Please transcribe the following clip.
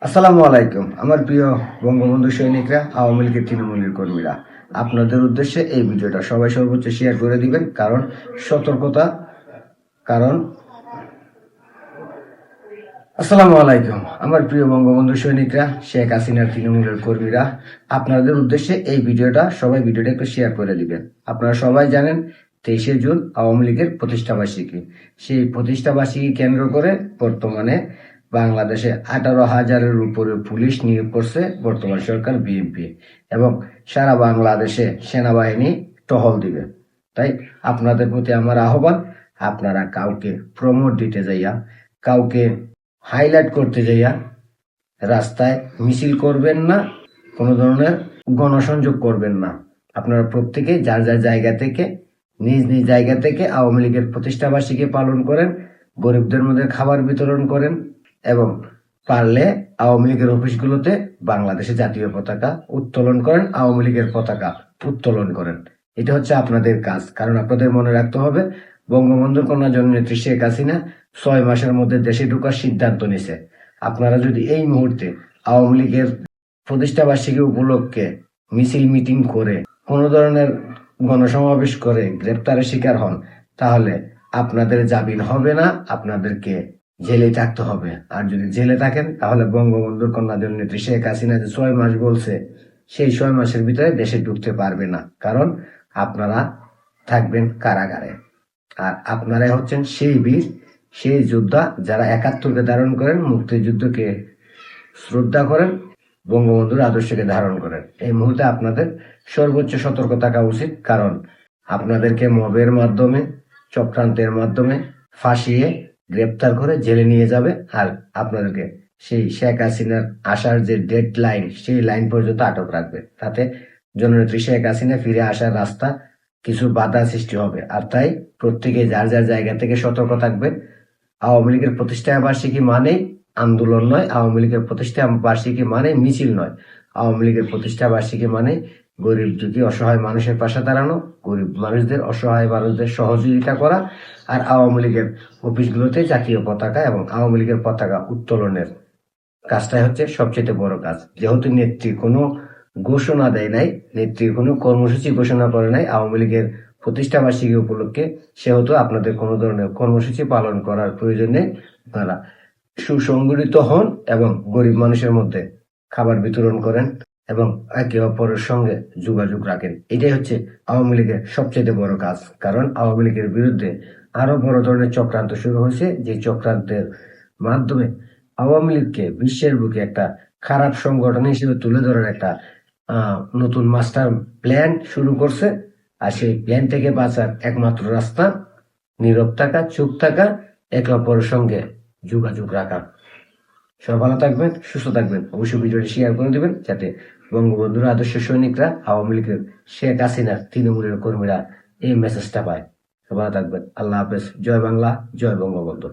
আসসালামু আলাইকুম। আমার প্রিয় বঙ্গবন্ধু সৈনিকরা, আওয়ামী লীগের তৃণমূলের কর্মীরা, আপনাদের উদ্দেশ্যে এই ভিডিওটা সবাই সর্বোচ্চ শেয়ার করে দিবেন। কারণ সতর্কতা। কারণ আসসালামু আলাইকুম। আমার প্রিয় বঙ্গবন্ধু সৈনিকরা, শেখ হাসিনার তৃণমূলের কর্মীরা, আপনাদের উদ্দেশ্যে এই ভিডিওটা একটু শেয়ার করে দিবেন। আপনারা সবাই জানেন 23শে জুন আওয়ামী লীগের প্রতিষ্ঠাবার্ষিকী। সেই প্রতিষ্ঠাবার্ষিকী কেন্দ্র করে বর্তমানে বাংলাদেশে 18,000-এর উপরে পুলিশ নিয়োগ করছে বর্তমান সরকার বিএনপি, এবং সারা বাংলাদেশে সেনাবাহিনী টহল দিবে। তাই আপনাদের প্রতি আমার আহ্বান, আপনারা কাউকে প্রমোট দিতে যাইয়া, কাউকে হাইলাইট করতে যাইয়া রাস্তায় মিছিল করবেন না, কোনো ধরনের গণসংযোগ করবেন না। আপনারা প্রত্যেকে যার যার জায়গা থেকে, নিজ নিজ জায়গা থেকে আওয়ামী লীগের প্রতিষ্ঠাবার্ষিকী পালন করেন, গরিবদের মধ্যে খাবার বিতরণ করেন, এবং পারলে আওয়ামী লীগের অফিসগুলোতে বাংলাদেশে জাতীয় পতাকা উত্তোলন করেন, আওয়ামী লীগের পতাকা উত্তোলন করেন। এটা হচ্ছে আপনাদের কাজ। কারণ আপনাদের মনে রাখতে হবে, বঙ্গবন্ধুর কন্যা জননেত্রী শেখ হাসিনা 6 মাসের মধ্যে দেশে ঢোকার সিদ্ধান্ত নিছে। আপনারা যদি এই মুহূর্তে আওয়ামী লীগের প্রতিষ্ঠাবার্ষিকী উপলক্ষে মিছিল মিটিং করে, কোনো ধরনের গণসমাবেশ করে গ্রেপ্তারের শিকার হন, তাহলে আপনাদের জামিন হবে না, আপনাদেরকে জেলে থাকতে হবে। আর যদি জেলে থাকেন, তাহলে বঙ্গবন্ধুর কন্যা জননেত্রী শেখ হাসিনা যে 6 মাস বলছে, সেই 6 মাসের ভিতরে দেশে ঢুকতে পারবে না। কারণ আপনারা থাকবেন কারাগারে। আর আপনারাই হচ্ছেন সেই বীর, সেই যোদ্ধা যারা 71-কে ধারণ করেন, মুক্তিযুদ্ধকে শ্রদ্ধা করেন, বঙ্গবন্ধুর আদর্শকে ধারণ করেন। এই মুহূর্তে আপনাদের সর্বোচ্চ সতর্ক থাকা উচিত। কারণ আপনাদেরকে মবের মাধ্যমে, চক্রান্তের মাধ্যমে ফাঁসিয়ে গ্রেপ্তার করে জেলে নিয়ে যাবে। আর আপনাদেরকে সেই শেখ হাসিনার আসার যে ডেড লাইন, সেই লাইন পর্যন্ত আটক রাখবে। তাতে জননেত্রী শেখ হাসিনা ফিরে আসার রাস্তা কিছু বাধা সৃষ্টি হবে। আর তাই প্রত্যেকে যার যার জায়গা থেকে সতর্ক থাকবেন। আওয়ামী লীগের প্রতিষ্ঠা বার্ষিকী মানে আন্দোলন নয়, আওয়ামী লীগের প্রতিষ্ঠা বার্ষিকী মানে মিছিল নয়। আওয়ামী লীগের প্রতিষ্ঠা বার্ষিকী মানে গরিব দুঃখী অসহায় মানুষের পাশে দাঁড়ানো, গরিব মানুষদের, অসহায় মানুষদের সহযোগিতা করা, আর আওয়ামী লীগের অফিসগুলোতে জাতীয় পতাকা এবং আওয়ামী লীগের পতাকা উত্তোলনের কাজটাই হচ্ছে সবচেয়ে বড় কাজ। যেহেতু নেত্রী কোনো ঘোষণা দেয় নাই, নেত্রী কোনো কর্মসূচি ঘোষণা করে নাই আওয়ামী লীগের প্রতিষ্ঠা বার্ষিকী উপলক্ষে, সেহেতু আপনাদের কোনো ধরনের কর্মসূচি পালন করার প্রয়োজন নেই। আপনারা সুসংগঠিত হন এবং গরিব মানুষের মধ্যে খাবার বিতরণ করেন এবং একে অপরের সঙ্গে যোগাযোগ রাখেন। এটাই হচ্ছে আওয়ামী লীগের সবচেয়ে বড় কাজ। কারণ আওয়ামী লীগের বিরুদ্ধে আরো বড় ধরনের চক্রান্ত শুরু হয়েছে, যে চক্রান্তের মাধ্যমে আওয়ামী লীগকে বিশ্বের বুকে একটা খারাপ সংগঠন হিসেবে তুলে ধরার একটা নতুন মাস্টার প্ল্যান শুরু করছে। আর সেই প্ল্যান থেকে বাঁচার একমাত্র রাস্তা নীরব থাকা, চুপ থাকা, একে অপরের সঙ্গে যোগাযোগ রাখা। সবাই ভালো থাকবেন, সুস্থ থাকবেন। অবশ্যই ভিডিওটি শেয়ার করে দিবেন, যাতে বঙ্গবন্ধুর আদর্শ সৈনিকরা, আওয়ামী লীগের শেখ হাসিনা তৃণমূলের কর্মীরা এই মেসেজটা পায়। সবাই ভালো থাকবেন। আল্লাহ হাফেজ। জয় বাংলা, জয় বঙ্গবন্ধু।